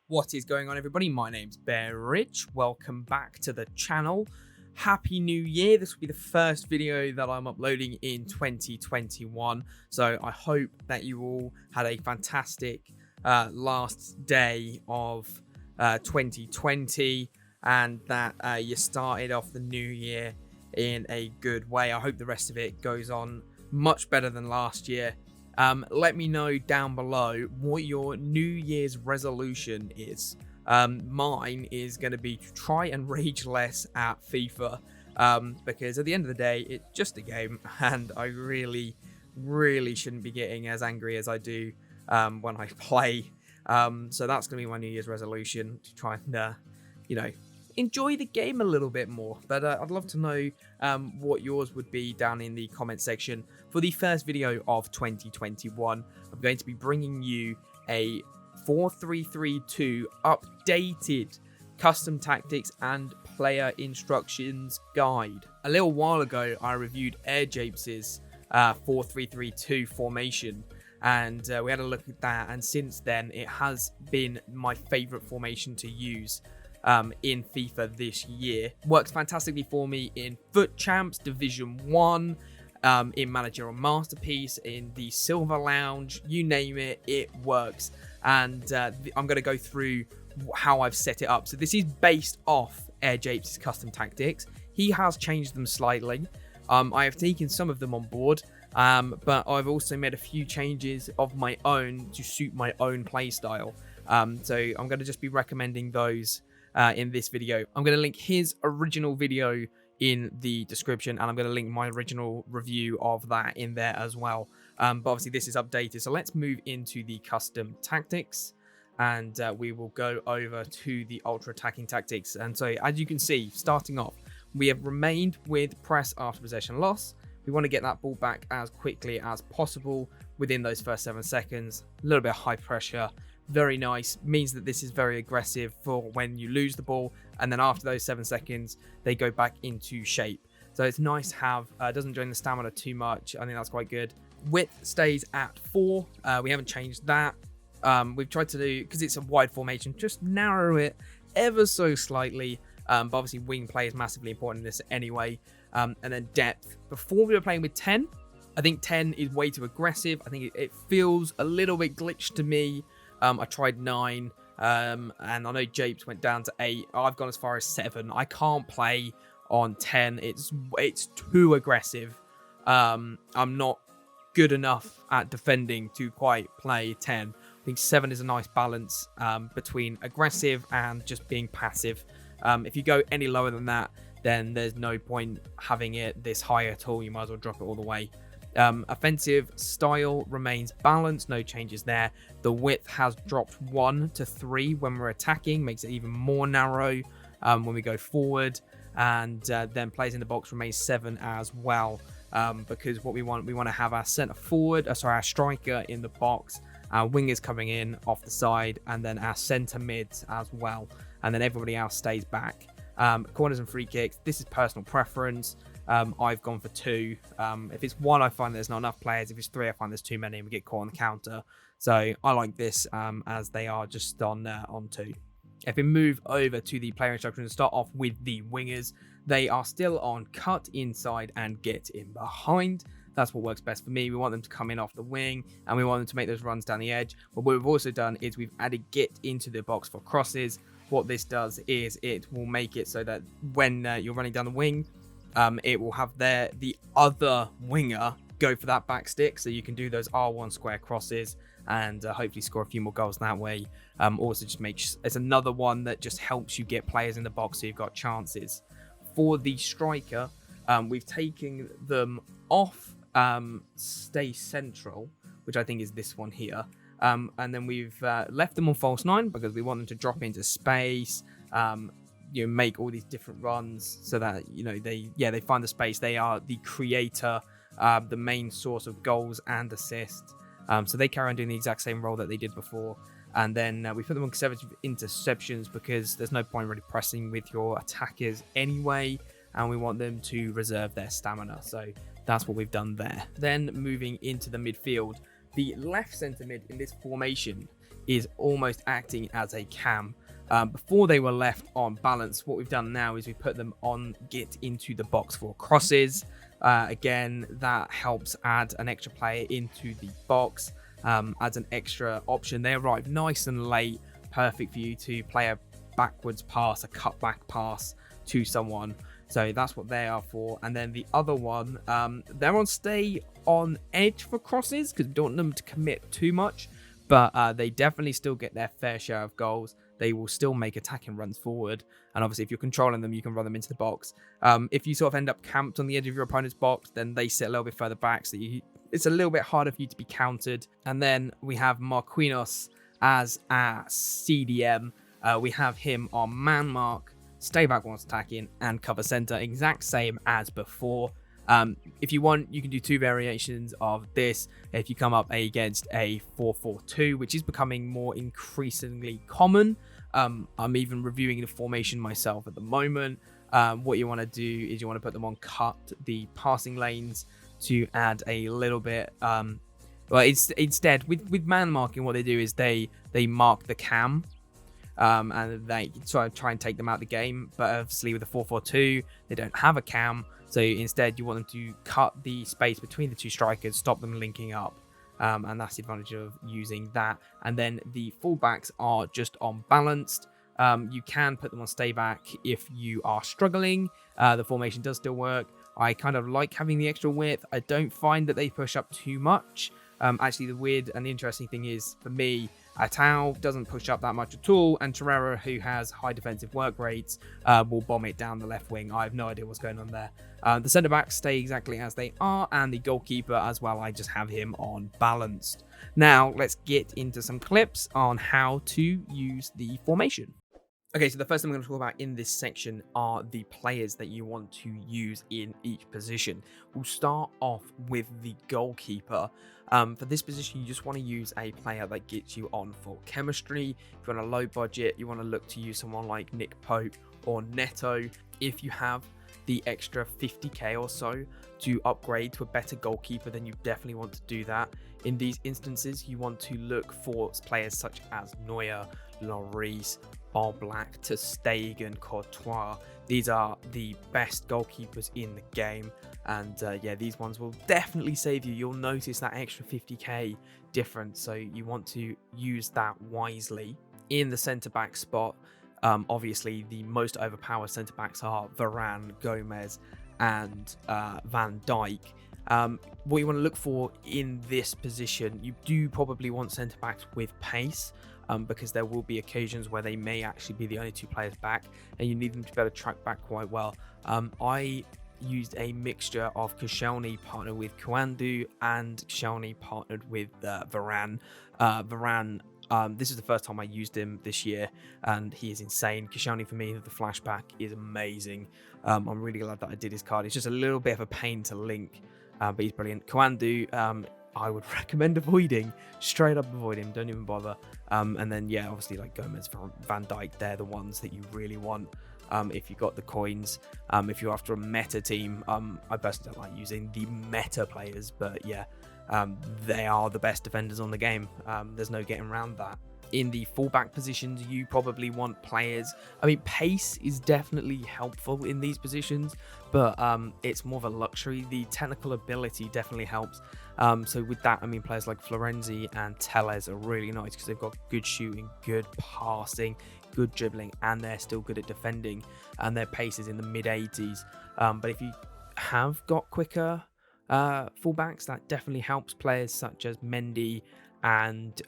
What is going on, everybody? My name's Bearridge. Welcome back to the channel. Happy New Year. This will be the first video that I'm uploading in 2021. So I hope that you all had a fantastic last day of 2020 and that you started off the new year in a good way. I hope the rest of it goes on much better than last year. Let me know down below what your New Year's resolution is. Mine is going to be to try and rage less at FIFA, because at the end of the day, it's just a game, and I really shouldn't be getting as angry as I do when I play. So that's going to be my New Year's resolution, to try and, enjoy the game a little bit more. But I'd love to know what yours would be down in the comment section. For the first video of 2021, I'm going to be bringing you a 4-3-3-2 updated custom tactics and player instructions guide. A little while ago, I reviewed AirJapes' 4-3-3-2 formation, and we had a look at that, and since then it has been my favorite formation to use in FIFA this year. Works fantastically for me in Foot Champs, Division 1, in Managerial Masterpiece, in the Silver Lounge, you name it, it works. And I'm going to go through how I've set it up. So this is based off AirJapes' custom tactics. He has changed them slightly. I have taken some of them on board, but I've also made a few changes of my own to suit my own play style. So I'm going to just be recommending those in this video. I'm going to link his original video in the description, and I'm going to link my original review of that in there as well. But obviously this is updated, so let's move into the custom tactics, and we will go over to the ultra attacking tactics. And so as you can see, starting off, we have remained with press after possession loss. We want to get that ball back as quickly as possible within those first 7 seconds. A little bit of high pressure, very nice, means that this is very aggressive for when you lose the ball, and then after those 7 seconds they go back into shape. So it's nice to have, doesn't drain the stamina too much. I think that's quite good. Width stays at 4. We haven't changed that. We've tried to do, because it's a wide formation, just narrow it ever so slightly. But obviously wing play is massively important in this anyway. And then depth. Before we were playing with 10, I think 10 is way too aggressive. I think it feels a little bit glitched to me. I tried 9, and I know Japes went down to 8. I've gone as far as 7. I can't play on 10. It's too aggressive. I'm not good enough at defending to quite play 10. I think 7 is a nice balance between aggressive and just being passive. If you go any lower than that, then there's no point having it this high at all. You might as well drop it all the way. Offensive style remains balanced, no changes there. The width has dropped 1 to 3 when we're attacking, makes it even more narrow when we go forward. And then players in the box remains 7 as well, because what we want to have our centre forward, our striker in the box, our wingers coming in off the side, and then our centre mids as well, and then everybody else stays back. Corners and free kicks, this is personal preference. I've gone for 2. If it's 1, I find there's not enough players. If it's 3, I find there's too many and we get caught on the counter. So I like this as they are just on 2. If we move over to the player instructions, start off with the wingers. They are still on cut inside and get in behind. That's what works best for me. We want them to come in off the wing, and we want them to make those runs down the edge. But what we've also done is we've added get into the box for crosses. What this does is it will make it so that when you're running down the wing, it will have the other winger go for that back stick, so you can do those R1 square crosses and hopefully score a few more goals that way. Also just it's another one that just helps you get players in the box so you've got chances. For the striker, we've taken them off stay central, which I think is this one here, and then we've left them on false 9 because we want them to drop into space, make all these different runs so that they find the space. They are the creator, the main source of goals and assists, so they carry on doing the exact same role that they did before. And then we put them on conservative interceptions because there's no point really pressing with your attackers anyway, and we want them to reserve their stamina, so that's what we've done there. Then moving into the midfield, the left centre mid in this formation is almost acting as a cam. Before they were left on balance, what we've done now is we put them on get into the box for crosses. Again, that helps add an extra player into the box, adds an extra option. They arrive nice and late, perfect for you to play a backwards pass, a cutback pass to someone. So that's what they are for. And then the other one, they're on stay on edge for crosses because we don't want them to commit too much, but they definitely still get their fair share of goals. They will still make attacking runs forward. And obviously, if you're controlling them, you can run them into the box. If you sort of end up camped on the edge of your opponent's box, then they sit a little bit further back. So it's a little bit harder for you to be countered. And then we have Marquinhos as our CDM. We have him on man mark, stay back once attacking, and cover center, exact same as before. If you want, you can do two variations of this. If you come up against a 4-4-2, which is becoming more increasingly common. I'm even reviewing the formation myself at the moment. What you want to do is you want to put them on cut the passing lanes to add a little bit. Instead, with man marking, what they do is they mark the cam. And they sort of try and take them out of the game. But obviously with the 4-4-2, they don't have a cam. So instead, you want them to cut the space between the two strikers, stop them linking up. And that's the advantage of using that. And then the fullbacks are just on balanced. You can put them on stay back if you are struggling. The formation does still work. I kind of like having the extra width. I don't find that they push up too much. Actually, the weird and interesting thing is, for me, Atau doesn't push up that much at all, and Torreira, who has high defensive work rates, will bomb it down the left wing. I have no idea what's going on there. The centre-backs stay exactly as they are, and the goalkeeper as well, I just have him on balanced. Now, let's get into some clips on how to use the formation. Okay, so the first thing I'm going to talk about in this section are the players that you want to use in each position. We'll start off with the goalkeeper. For this position, you just want to use a player that gets you on for chemistry. If you're on a low budget, you want to look to use someone like Nick Pope or Neto. If you have the extra 50k or so to upgrade to a better goalkeeper, then you definitely want to do that. In these instances, you want to look for players such as Neuer, Lloris, Oblak, Ter Stegen, Courtois. These are the best goalkeepers in the game, and yeah, these ones will definitely save you. You'll notice that extra 50k difference, so you want to use that wisely. In the centre-back spot, obviously the most overpowered centre-backs are Varane, Gomez, and Van Dijk. What you want to look for in this position, you do probably want centre-backs with pace, because there will be occasions where they may actually be the only two players back, and you need them to be able to track back quite well. I used a mixture of Koscielny partnered with Kwandu and Koscielny partnered with Varane. This is the first time I used him this year, and he is insane. Koscielny, for me, the flashback is amazing. I'm really glad that I did his card. It's just a little bit of a pain to link, but he's brilliant. Kwandu, I would recommend avoiding. Straight up avoid him. Don't even bother. And then, yeah, obviously, like Gomez, Van Dijk, they're the ones that you really want if you got the coins. If you're after a meta team, I personally don't like using the meta players, but yeah, they are the best defenders on the game. There's no getting around that. In the fullback positions, you probably want players. I mean, pace is definitely helpful in these positions, but it's more of a luxury. The technical ability definitely helps. So with that, I mean, players like Florenzi and Telles are really nice because they've got good shooting, good passing, good dribbling, and they're still good at defending, and their pace is in the mid-80s. But if you have got quicker fullbacks, that definitely helps. Players such as Mendy and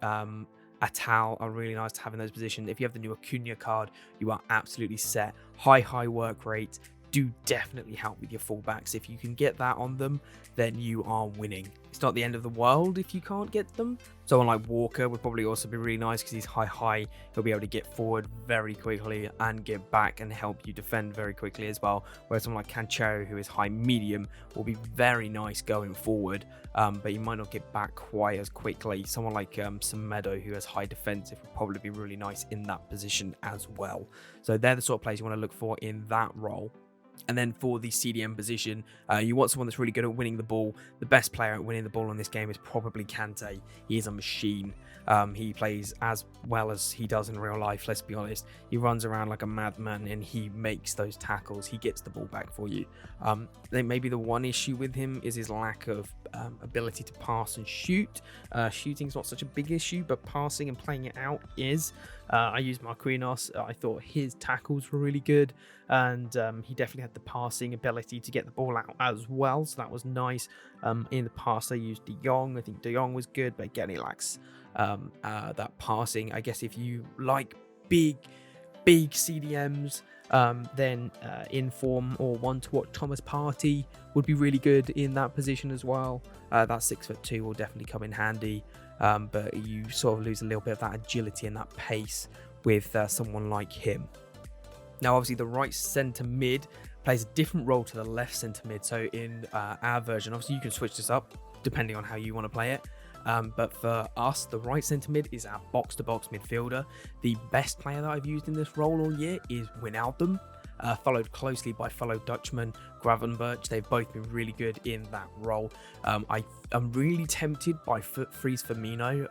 Atau are really nice to have in those positions. If you have the new Acuna card, you are absolutely set. High work rate do definitely help with your fullbacks. If you can get that on them, then you are winning. It's not the end of the world if you can't get them. Someone like Walker would probably also be really nice because he's high. He'll be able to get forward very quickly and get back and help you defend very quickly as well. Whereas someone like Cancelo, who is high medium, will be very nice going forward, but you might not get back quite as quickly. Someone like Semedo, who has high defensive, will probably be really nice in that position as well. So they're the sort of players you want to look for in that role. And then for the CDM position, you want someone that's really good at winning the ball. The best player at winning the ball in this game is probably Kante. He is a machine. He plays as well as he does in real life, let's be honest. He runs around like a madman and he makes those tackles. He gets the ball back for you. Then maybe the one issue with him is his lack of ability to pass and shoot. Shooting's not such a big issue, but passing and playing it out is. I used Marquinhos. I thought his tackles were really good, and he definitely had the passing ability to get the ball out as well, so that was nice. In the past I used De Jong. I think De Jong was good, but again he lacks that passing. I guess if you like big CDMs, then Inform or One to Watch Thomas Partey would be really good in that position as well. That 6'2" will definitely come in handy, but you sort of lose a little bit of that agility and that pace with someone like him. Now obviously the right centre mid plays a different role to the left centre mid, so in our version, obviously you can switch this up depending on how you want to play it. But for us, the right centre mid is our box-to-box midfielder. The best player that I've used in this role all year is Wijnaldum, followed closely by fellow Dutchman Gravenberch. They've both been really good in that role. I'm really tempted by Freeze Firmino.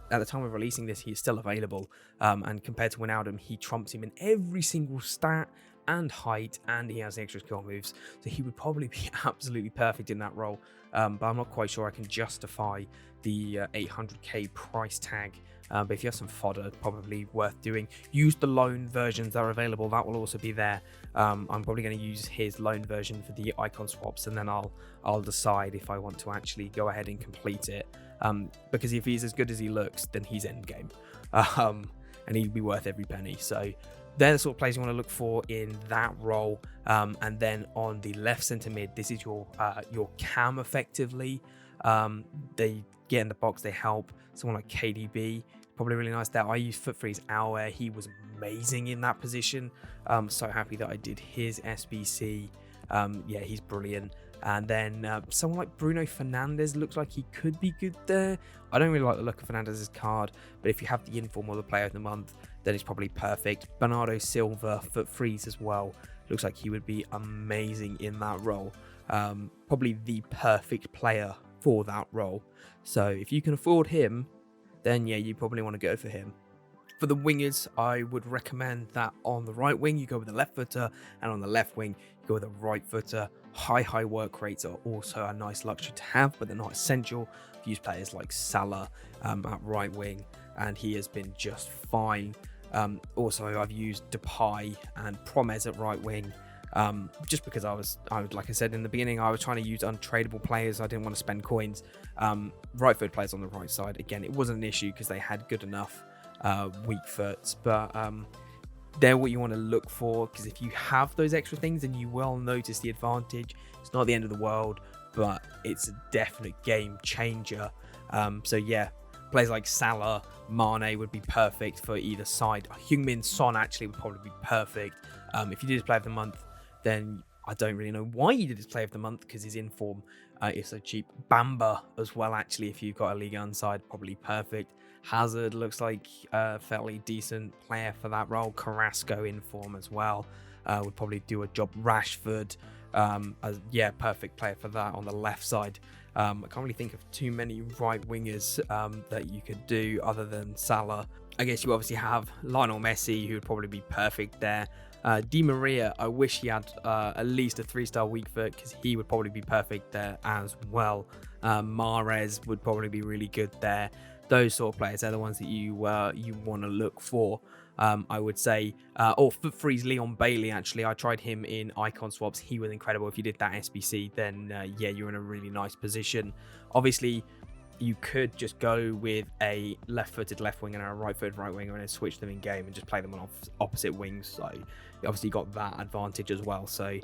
At the time of releasing this, he is still available, and compared to Wijnaldum, he trumps him in every single stat and height, and he has the extra skill moves, so he would probably be absolutely perfect in that role. But I'm not quite sure I can justify the 800k price tag. But if you have some fodder, probably worth doing. Use the loan versions that are available. That will also be there. I'm probably going to use his loan version for the icon swaps, and then I'll decide if I want to actually go ahead and complete it. Because if he's as good as he looks, then he's endgame, and he'd be worth every penny. So they're the sort of players you want to look for in that role. And then on the left centre mid, this is your cam effectively. They get in the box, they help. Someone like KDB, probably really nice there. I used Foot Freeze Aouar. He was amazing in that position. I'm so happy that I did his SBC. Yeah, he's brilliant. And then someone like Bruno Fernandes looks like he could be good there. I don't really like the look of Fernandes' card, but if you have the Inform or the Player of the Month, then it's probably perfect. Bernardo Silva, Foot Freeze as well. Looks like he would be amazing in that role. Probably the perfect player for that role. So if you can afford him, then yeah, you probably want to go for him. For the wingers, I would recommend that on the right wing, you go with the left footer, and on the left wing, you go with a right footer. High work rates are also a nice luxury to have, but they're not essential. I've used players like Salah at right wing, and he has been just fine. Also, I've used Depay and Promes at right wing, just because I was, like I said in the beginning, I was trying to use untradeable players. I didn't want to spend coins. Right foot players on the right side, again, it wasn't an issue because they had good enough weak foots, but they're what you want to look for, because if you have those extra things, then you will notice the advantage. It's not the end of the world, but it's a definite game changer. So yeah, players like Salah, Mane would be perfect for either side. Heung-min Son actually would probably be perfect. If you did his Player of the Month, then I don't really know why you did his Player of the Month, because his inform is so cheap. Bamba as well, actually, if you've got a Ligue 1 side, probably perfect. Hazard looks like a fairly decent player for that role. Carrasco in form as well would probably do a job. Rashford, yeah, perfect player for that on the left side. I can't really think of too many right wingers that you could do other than Salah. I guess you obviously have Lionel Messi, who would probably be perfect there. Di Maria, I wish he had at least a 3-star weak foot, because he would probably be perfect there as well. Mahrez would probably be really good there. Those sort of players are the ones that you want to look for, I would say. Or Foot Freeze Leon Bailey, actually. I tried him in icon swaps. He was incredible. If you did that SBC, then yeah, you're in a really nice position. Obviously, you could just go with a left-footed left wing and a right-footed right winger and then switch them in game and just play them on opposite wings. So you obviously got that advantage as well. So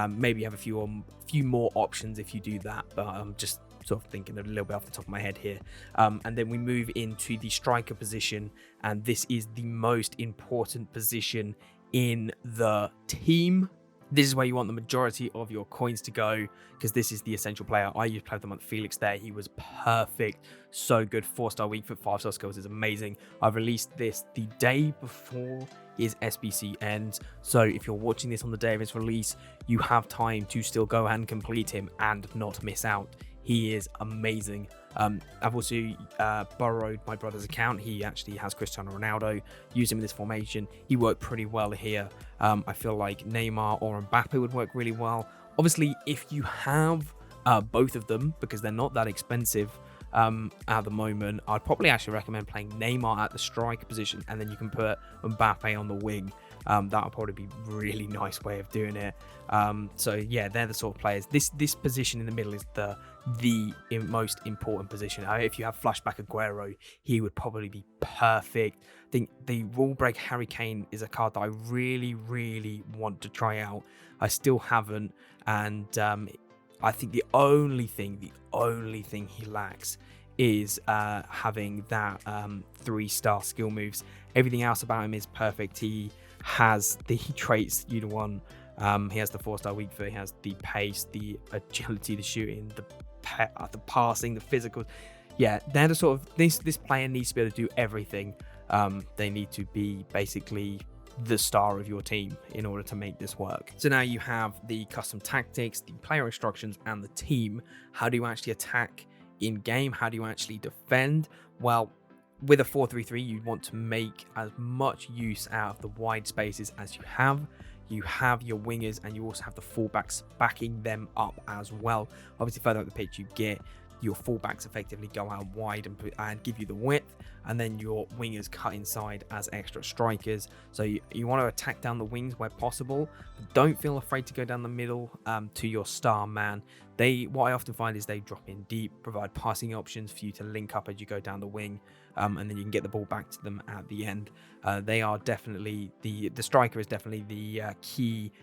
maybe you have a few more options if you do that, but I'm just sort of thinking a little bit off the top of my head here. And then we move into the striker position, and this is the most important position in the team. This is where you want the majority of your coins to go, because this is the essential player. I used to play with the month Felix there. He was perfect. So good. 4-star weak foot, 5-star skills is amazing. I've released this the day before his SBC ends. So if you're watching this on the day of its release, you have time to still go and complete him and not miss out. He is amazing. I've also borrowed my brother's account. He actually has Cristiano Ronaldo. Use him in this formation. He worked pretty well here. I feel like Neymar or Mbappe would work really well. Obviously, if you have both of them, because they're not that expensive at the moment, I'd probably actually recommend playing Neymar at the striker position, and then you can put Mbappe on the wing. That would probably be a really nice way of doing it. So yeah, they're the sort of players. This position in the middle is the most important position. If you have flashback Aguero, he would probably be perfect. I think the rule break Harry Kane is a card that I really want to try out. I still haven't, and I think the only thing he lacks is having that 3-star skill moves. Everything else about him is perfect. He has the traits you'd want. He has the 4-star weak foot. He has the pace, the agility, the shooting, the passing, the physical. Yeah, they're the sort of this player needs to be able to do everything. They need to be basically the star of your team in order to make this work. So now you have the custom tactics, the player instructions, and the team. How do you actually attack in game? How do you actually defend? Well, with a 4-3-3, you want to make as much use out of the wide spaces as you have. You have your wingers, and you also have the fullbacks backing them up as well. Obviously, further up the pitch you get, your fullbacks effectively go out wide and give you the width, and then your wingers cut inside as extra strikers. So you want to attack down the wings where possible, but don't feel afraid to go down the middle to your star man. What I often find is they drop in deep, provide passing options for you to link up as you go down the wing, and then you can get the ball back to them at the end. They are definitely the striker is definitely the key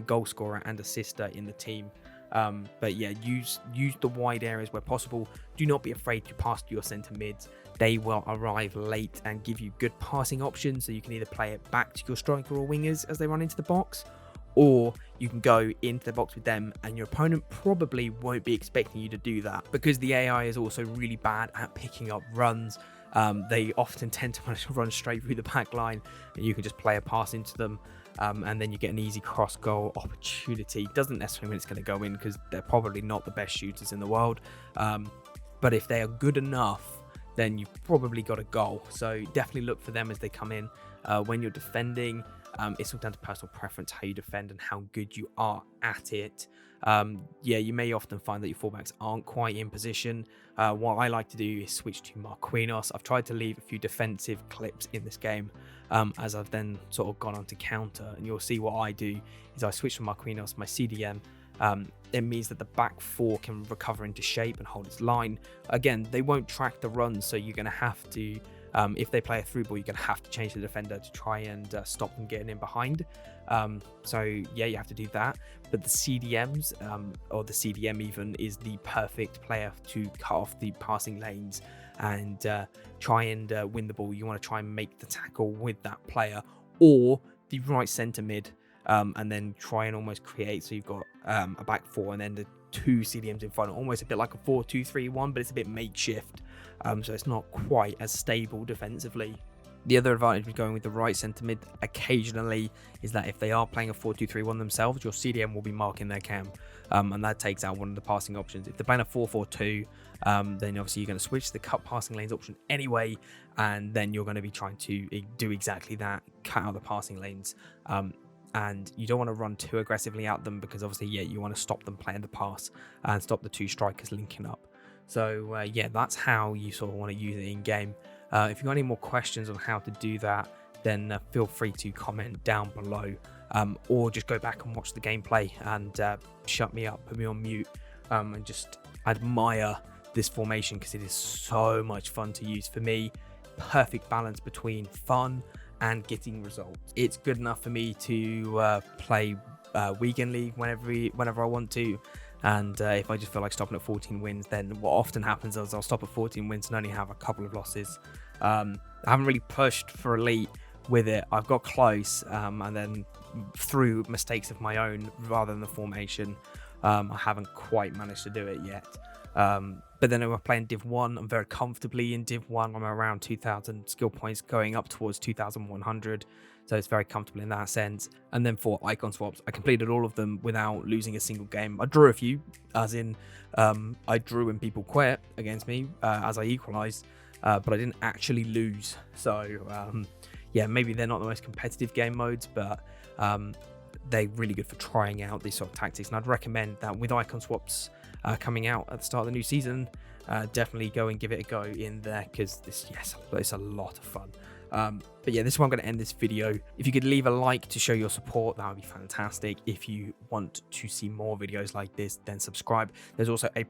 goal scorer and assister in the team. But yeah, use the wide areas where possible. Do not be afraid to pass to your centre mids. They will arrive late and give you good passing options, so you can either play it back to your striker or wingers as they run into the box, or you can go into the box with them, and your opponent probably won't be expecting you to do that, because the AI is also really bad at picking up runs. They often tend to manage to run straight through the back line, and you can just play a pass into them. And then you get an easy cross goal opportunity. Doesn't necessarily mean it's going to go in, because they're probably not the best shooters in the world. But if they are good enough, then you've probably got a goal. So definitely look for them as they come in. When you're defending, it's all down to personal preference, how you defend and how good you are at it. Yeah, you may often find that your fullbacks aren't quite in position. What I like to do is switch to Marquinhos. I've tried to leave a few defensive clips in this game, as I've then sort of gone on to counter, and you'll see what I do is I switch to Marquinhos, my CDM. It means that the back four can recover into shape and hold its line. Again, they won't track the runs, so you're going to have to, if they play a through ball, you're going to have to change the defender to try and stop them getting in behind. So yeah, you have to do that. But the CDMs, or the CDM even, is the perfect player to cut off the passing lanes and try and win the ball. You want to try and make the tackle with that player, or the right centre mid, and then try and almost create, so you've got a back four and then the two CDMs in front, almost a bit like a 4-2-3-1, but it's a bit makeshift, so it's not quite as stable defensively. The other advantage with going with the right centre mid occasionally is that if they are playing a 4-2-3-1 themselves, your CDM will be marking their cam, and that takes out one of the passing options. If they're playing a 4-4-2, then obviously you're going to switch to the cut passing lanes option anyway, and then you're going to be trying to do exactly that, cut out the passing lanes. And you don't want to run too aggressively at them, because obviously, yeah, you want to stop them playing the pass and stop the two strikers linking up. So yeah, that's how you sort of want to use it in game. If you've got any more questions on how to do that, then feel free to comment down below, or just go back and watch the gameplay and shut me up, put me on mute, and just admire this formation, because it is so much fun to use. For me, perfect balance between fun and getting results. It's good enough for me to play weekend league whenever I want to, and if I just feel like stopping at 14 wins, then what often happens is I'll stop at 14 wins and only have a couple of losses. I haven't really pushed for elite with it. I've got close, and then through mistakes of my own rather than the formation. I haven't quite managed to do it yet. But then we're playing Div 1. I'm very comfortably in Div 1. I'm around 2,000 skill points, going up towards 2,100. So it's very comfortable in that sense. And then for icon swaps, I completed all of them without losing a single game. I drew a few, as in I drew when people quit against me as I equalized, but I didn't actually lose. So yeah, maybe they're not the most competitive game modes, but they're really good for trying out these sort of tactics. And I'd recommend that with icon swaps coming out at the start of the new season, definitely go and give it a go in there, because it's a lot of fun. But yeah, this is where I'm going to end this video. If you could leave a like to show your support, that would be fantastic. If you want to see more videos like this, then subscribe. There's also a